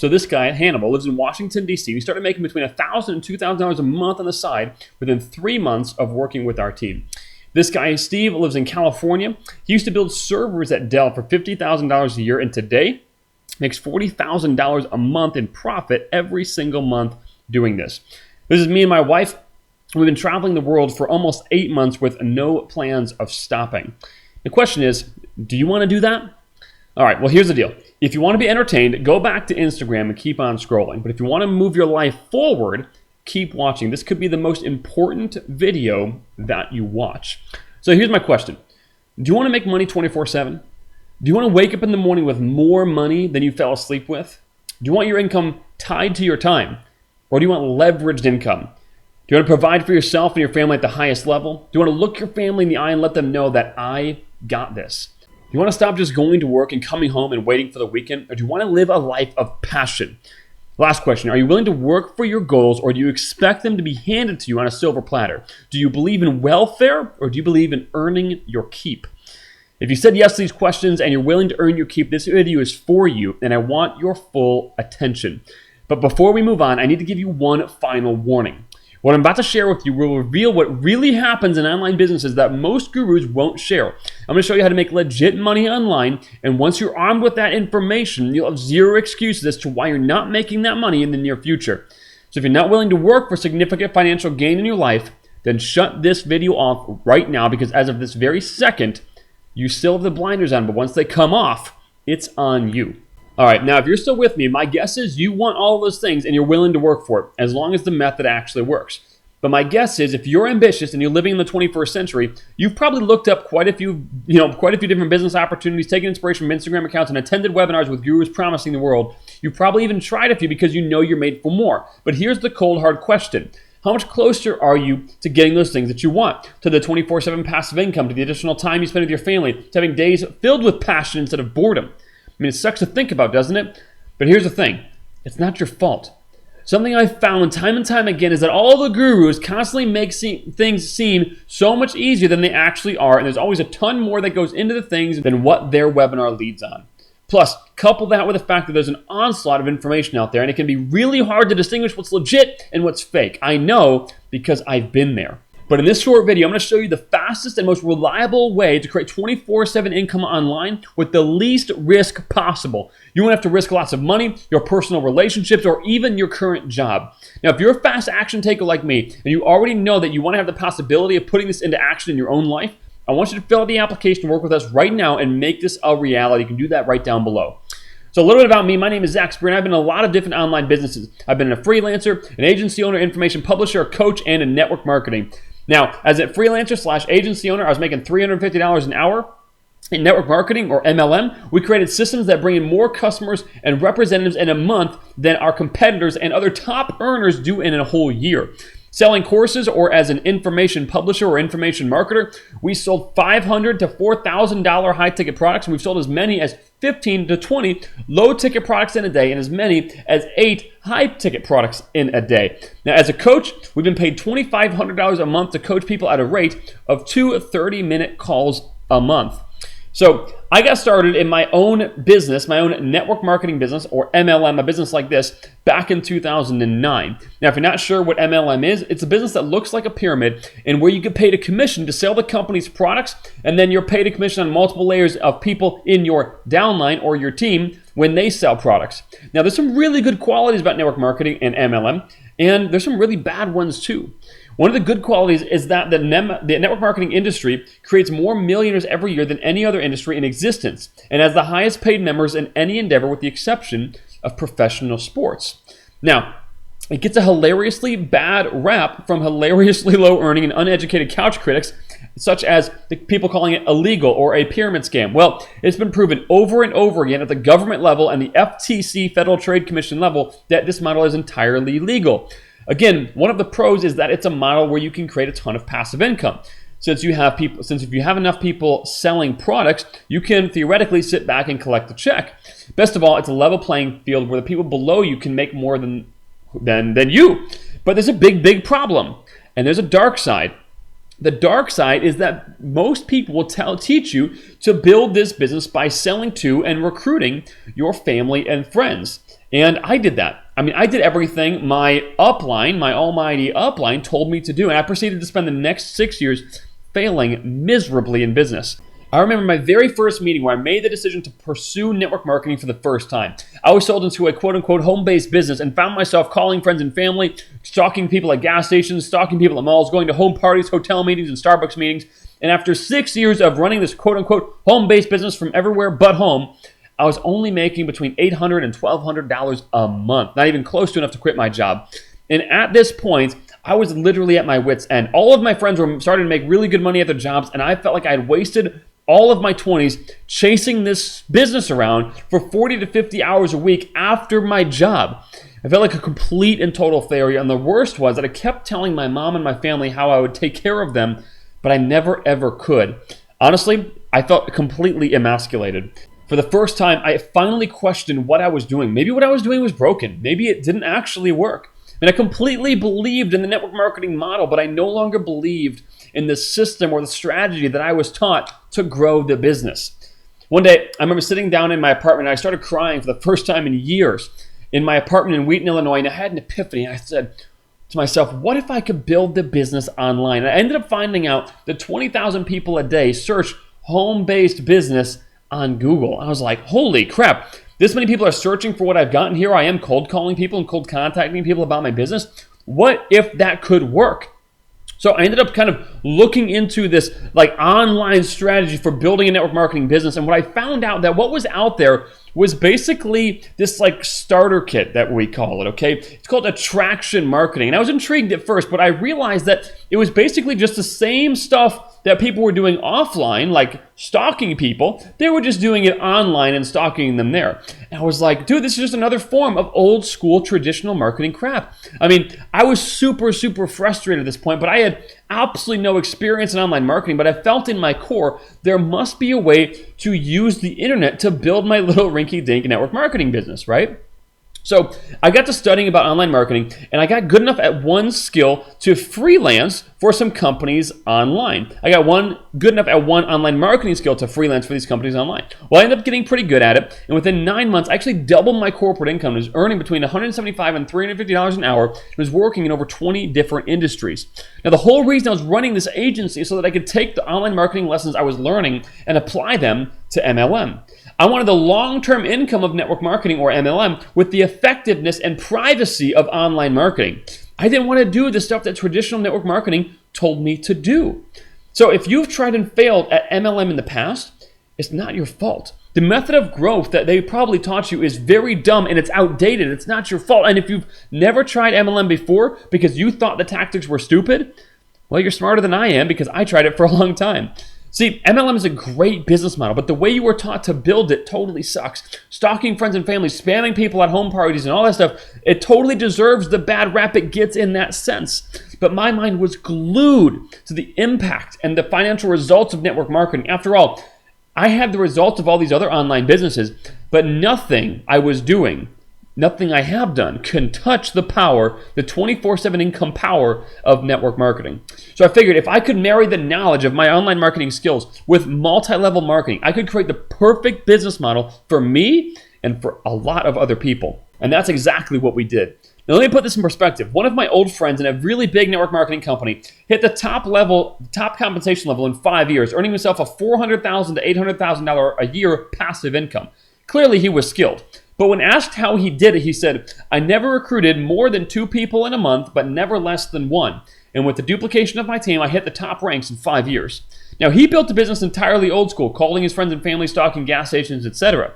So this guy, Hannibal, lives in Washington, D.C. We started making between $1,000 and $2,000 a month on the side within 3 months of working with our team. This guy, Steve, lives in California. He used to build servers at Dell for $50,000 a year, and today makes $40,000 a month in profit every single month doing this. This is me and my wife. We've been traveling the world for almost 8 months with no plans of stopping. The question is, do you want to do that? All right, well, here's the deal. If you want to be entertained, go back to Instagram and keep on scrolling. But if you want to move your life forward, keep watching. This could be the most important video that you watch. So here's my question. Do you want to make money 24/7? Do you want to wake up in the morning with more money than you fell asleep with? Do you want your income tied to your time? Or do you want leveraged income? Do you want to provide for yourself and your family at the highest level? Do you want to look your family in the eye and let them know that I got this? Do you want to stop just going to work and coming home and waiting for the weekend? Or do you want to live a life of passion? Last question, are you willing to work for your goals, or do you expect them to be handed to you on a silver platter? Do you believe in welfare, or do you believe in earning your keep? If you said yes to these questions and you're willing to earn your keep, this video is for you, and I want your full attention. But before we move on, I need to give you one final warning. What I'm about to share with you will reveal what really happens in online businesses that most gurus won't share. I'm going to show you how to make legit money online, and once you're armed with that information, you'll have zero excuses as to why you're not making that money in the near future. So if you're not willing to work for significant financial gain in your life, then shut this video off right now, because as of this very second, you still have the blinders on, but once they come off, it's on you. All right, now if you're still with me, my guess is you want all of those things and you're willing to work for it, as long as the method actually works. But my guess is if you're ambitious and you're living in the 21st century, you've probably looked up quite a few different business opportunities, taken inspiration from Instagram accounts, and attended webinars with gurus promising the world. You probably even tried a few because you know you're made for more. But here's the cold hard question. How much closer are you to getting those things that you want? To the 24/7 passive income, to the additional time you spend with your family, to having days filled with passion instead of boredom? I mean, it sucks to think about, doesn't it? But here's the thing. It's not your fault. Something I've found time and time again is that all the gurus constantly make things seem so much easier than they actually are, and there's always a ton more that goes into the things than what their webinar leads on. Plus, couple that with the fact that there's an onslaught of information out there, and it can be really hard to distinguish what's legit and what's fake. I know because I've been there. But in this short video, I'm going to show you the fastest and most reliable way to create 24/7 income online with the least risk possible. You won't have to risk lots of money, your personal relationships, or even your current job. Now, if you're a fast action taker like me, and you already know that you want to have the possibility of putting this into action in your own life, I want you to fill out the application, work with us right now, and make this a reality. You can do that right down below. So a little bit about me. My name is Zach Spear, and I've been in a lot of different online businesses. I've been a freelancer, an agency owner, information publisher, a coach, and in network marketing. Now, as a freelancer/agency owner, I was making $350 an hour. In network marketing, or MLM, we created systems that bring in more customers and representatives in a month than our competitors and other top earners do in a whole year. Selling courses, or as an information publisher or information marketer, we sold $500 to $4,000 high-ticket products, and we've sold as many as 15 to 20 low-ticket products in a day and as many as 8 high-ticket products in a day. Now, as a coach, we've been paid $2,500 a month to coach people at a rate of 2 30-minute calls a month. So I got started in my own business, my own network marketing business, or MLM, a business like this, back in 2009. Now, if you're not sure what MLM is, it's a business that looks like a pyramid and where you get paid a commission to sell the company's products, and then you're paid a commission on multiple layers of people in your downline or your team when they sell products. Now, there's some really good qualities about network marketing and MLM, and there's some really bad ones too. One of the good qualities is that the network marketing industry creates more millionaires every year than any other industry in existence, and has the highest paid members in any endeavor with the exception of professional sports. Now, it gets a hilariously bad rap from hilariously low earning and uneducated couch critics, such as the people calling it illegal or a pyramid scam. Well, it's been proven over and over again at the government level and the FTC, Federal Trade Commission level, that this model is entirely legal. Again, one of the pros is that it's a model where you can create a ton of passive income. Since if you have enough people selling products, you can theoretically sit back and collect the check. Best of all, it's a level playing field where the people below you can make more than you. But there's a big problem, and there's a dark side. The dark side is that most people will teach you to build this business by selling to and recruiting your family and friends. And I did that. I mean, I did everything my upline, my almighty upline, told me to do. And I proceeded to spend the next 6 years failing miserably in business. I remember my very first meeting where I made the decision to pursue network marketing for the first time. I was sold into a quote-unquote home-based business and found myself calling friends and family, stalking people at gas stations, stalking people at malls, going to home parties, hotel meetings, and Starbucks meetings. And after 6 years of running this quote-unquote home-based business from everywhere but home, I was only making between $800 and $1,200 a month, not even close to enough to quit my job. And at this point, I was literally at my wit's end. All of my friends were starting to make really good money at their jobs, and I felt like I had wasted all of my 20s chasing this business around for 40 to 50 hours a week after my job. I felt like a complete and total failure, and the worst was that I kept telling my mom and my family how I would take care of them, but I never ever could. Honestly, I felt completely emasculated. For the first time, I finally questioned what I was doing. Maybe what I was doing was broken. Maybe it didn't actually work. And I completely believed in the network marketing model, but I no longer believed in the system or the strategy that I was taught to grow the business. One day, I remember sitting down in my apartment and I started crying for the first time in years in my apartment in Wheaton, Illinois, and I had an epiphany. I said to myself, what if I could build the business online? And I ended up finding out that 20,000 people a day search home-based business on Google. I was like, holy crap. This many people are searching for what I've got, and here I am cold calling people and cold contacting people about my business. What if that could work? So I ended up kind of looking into this like online strategy for building a network marketing business. And what I found out that what was out there was basically this like starter kit that we call it, okay? It's called attraction marketing. And I was intrigued at first, but I realized that it was basically just the same stuff that people were doing offline, like stalking people. They were just doing it online and stalking them there. And I was like, dude, this is just another form of old school traditional marketing crap. I mean, I was super frustrated at this point, but I had absolutely no experience in online marketing, but I felt in my core there must be a way to use the internet to build my little rinky-dink network marketing business, right? So I got to studying about online marketing, and I got good enough at one skill to freelance for some companies online. I got good enough at one online marketing skill to freelance for these companies online. Well, I ended up getting pretty good at it, and within 9 months, I actually doubled my corporate income. I was earning between $175 and $350 an hour, and was working in over 20 different industries. Now, the whole reason I was running this agency is so that I could take the online marketing lessons I was learning and apply them to MLM. I wanted the long-term income of network marketing, or MLM, with the effectiveness and privacy of online marketing. I didn't want to do the stuff that traditional network marketing told me to do. So if you've tried and failed at MLM in the past, it's not your fault. The method of growth that they probably taught you is very dumb and it's outdated. It's not your fault. And if you've never tried MLM before because you thought the tactics were stupid, well, you're smarter than I am because I tried it for a long time. See, MLM is a great business model, but the way you were taught to build it totally sucks. Stalking friends and family, spamming people at home parties and all that stuff, it totally deserves the bad rap it gets in that sense. But my mind was glued to the impact and the financial results of network marketing. After all, I had the results of all these other online businesses, but nothing I was doing, nothing I have done can touch the power, the 24/7 income power of network marketing. So I figured if I could marry the knowledge of my online marketing skills with multi-level marketing, I could create the perfect business model for me and for a lot of other people. And that's exactly what we did. Now let me put this in perspective. One of my old friends in a really big network marketing company hit the top compensation level in 5 years, earning himself a $400,000 to $800,000 a year passive income. Clearly he was skilled. But when asked how he did it, he said, I never recruited more than 2 people in a month, but never less than 1. And with the duplication of my team, I hit the top ranks in 5 years. Now, he built a business entirely old school, calling his friends and family, stalking gas stations, etc.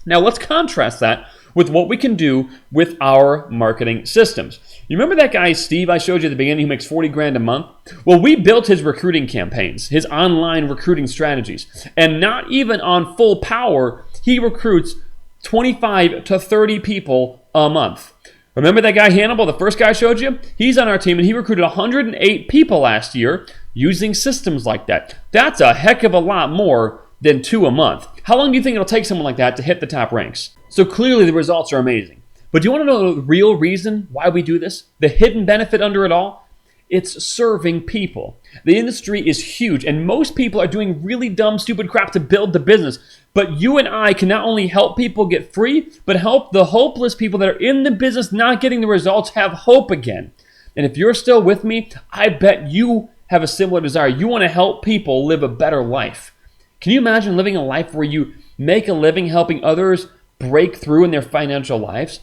Now, let's contrast that with what we can do with our marketing systems. You remember that guy, Steve, I showed you at the beginning who makes 40 grand a month? Well, we built his recruiting campaigns, his online recruiting strategies. And not even on full power, he recruits 25 to 30 people a month. Remember that guy Hannibal, the first guy I showed you? He's on our team and he recruited 108 people last year using systems like that. That's a heck of a lot more than 2 a month. How long do you think it'll take someone like that to hit the top ranks? So clearly the results are amazing. But do you want to know the real reason why we do this? The hidden benefit under it all? It's serving people. The industry is huge, and most people are doing really dumb, stupid crap to build the business. But you and I can not only help people get free, but help the hopeless people that are in the business not getting the results have hope again. And if you're still with me, I bet you have a similar desire. You want to help people live a better life. Can you imagine living a life where you make a living helping others break through in their financial lives?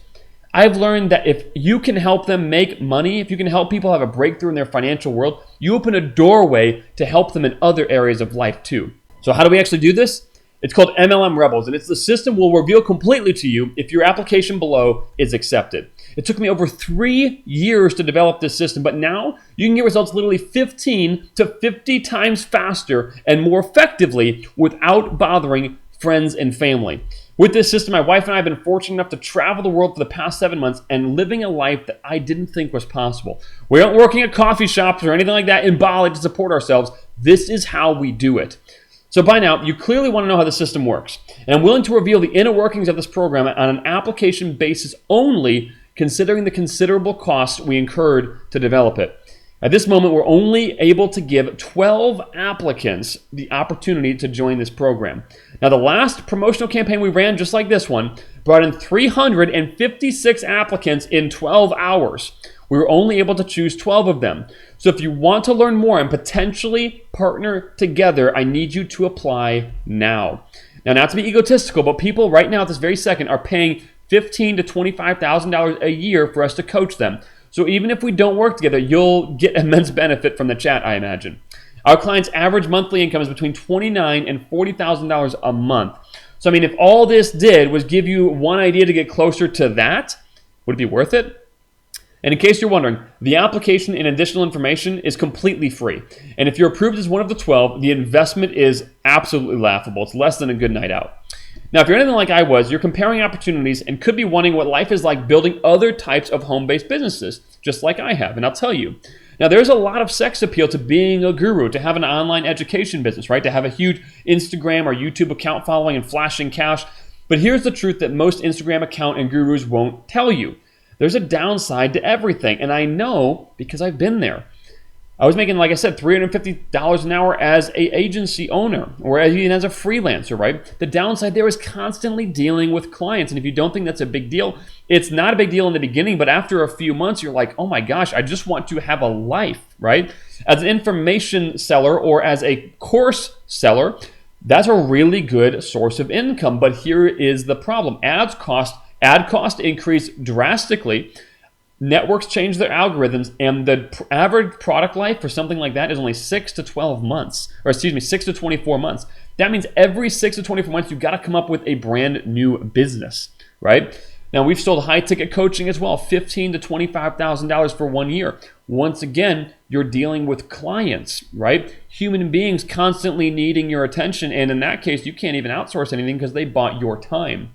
I've learned that if you can help them make money, if you can help people have a breakthrough in their financial world, you open a doorway to help them in other areas of life too. So how do we actually do this? It's called MLM Rebels, and it's the system we'll reveal completely to you if your application below is accepted. It took me over 3 years to develop this system, but now you can get results literally 15 to 50 times faster and more effectively without bothering friends and family. With this system, my wife and I have been fortunate enough to travel the world for the past 7 months and living a life that I didn't think was possible. We aren't working at coffee shops or anything like that in Bali to support ourselves. This is how we do it. So by now, you clearly want to know how the system works. And I'm willing to reveal the inner workings of this program on an application basis only, considering the considerable costs we incurred to develop it. At this moment, we're only able to give 12 applicants the opportunity to join this program. Now, the last promotional campaign we ran, just like this one, brought in 356 applicants in 12 hours. We were only able to choose 12 of them. So if you want to learn more and potentially partner together, I need you to apply now. Now, not to be egotistical, but people right now at this very second are paying $15,000 to $25,000 a year for us to coach them. So even if we don't work together, you'll get immense benefit from the chat, I imagine. Our clients' average monthly income is between $29,000 and $40,000 a month. So I mean, if all this did was give you one idea to get closer to that, would it be worth it? And in case you're wondering, the application and additional information is completely free. And if you're approved as one of the 12, the investment is absolutely laughable. It's less than a good night out. Now, if you're anything like I was, you're comparing opportunities and could be wondering what life is like building other types of home-based businesses, just like I have, and I'll tell you. Now, there's a lot of sex appeal to being a guru, to have an online education business, right? To have a huge Instagram or YouTube account following and flashing cash. But here's the truth that most Instagram account and gurus won't tell you. There's a downside to everything, and I know because I've been there. I was making, like I said, $350 an hour as an agency owner or even as a freelancer, right? The downside there is constantly dealing with clients. And if you don't think that's a big deal, it's not a big deal in the beginning, but after a few months, you're like, oh my gosh, I just want to have a life, right? As an information seller or as a course seller, that's a really good source of income. But here is the problem. Ad cost increase drastically. Networks change their algorithms, and the average product life for something like that is only 6 to 12 months, or 6 to 24 months. That means every 6 to 24 months, you've got to come up with a brand new business, right? Now, we've sold high-ticket coaching as well, $15,000 to $25,000 for 1 year. Once again, you're dealing with clients, right? Human beings constantly needing your attention, and in that case, you can't even outsource anything because they bought your time.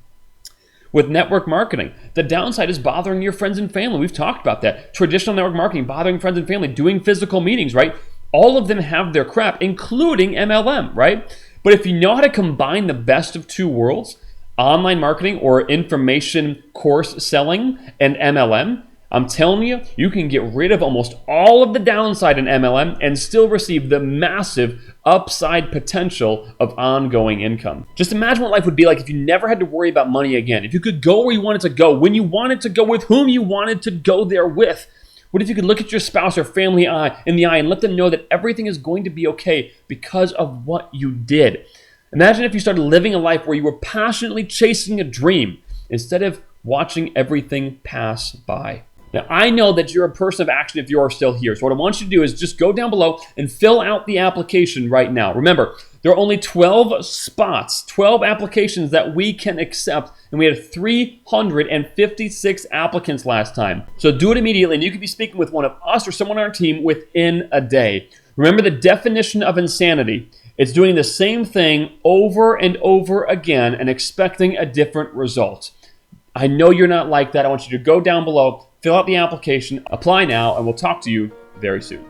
With network marketing, the downside is bothering your friends and family. We've talked about that. Traditional network marketing, bothering friends and family, doing physical meetings, right? All of them have their crap, including MLM, right? But if you know how to combine the best of two worlds, online marketing or information course selling and MLM, I'm telling you, you can get rid of almost all of the downside in MLM and still receive the massive upside potential of ongoing income. Just imagine what life would be like if you never had to worry about money again. If you could go where you wanted to go, when you wanted to go, with whom you wanted to go there with. What if you could look at your spouse or family in the eye and let them know that everything is going to be okay because of what you did? Imagine if you started living a life where you were passionately chasing a dream instead of watching everything pass by. Now, I know that you're a person of action if you are still here. So what I want you to do is just go down below and fill out the application right now. Remember, there are only 12 spots, 12 applications that we can accept, and we had 356 applicants last time. So do it immediately, and you could be speaking with one of us or someone on our team within a day. Remember the definition of insanity. It's doing the same thing over and over again and expecting a different result. I know you're not like that. I want you to go down below, fill out the application, apply now, and we'll talk to you very soon.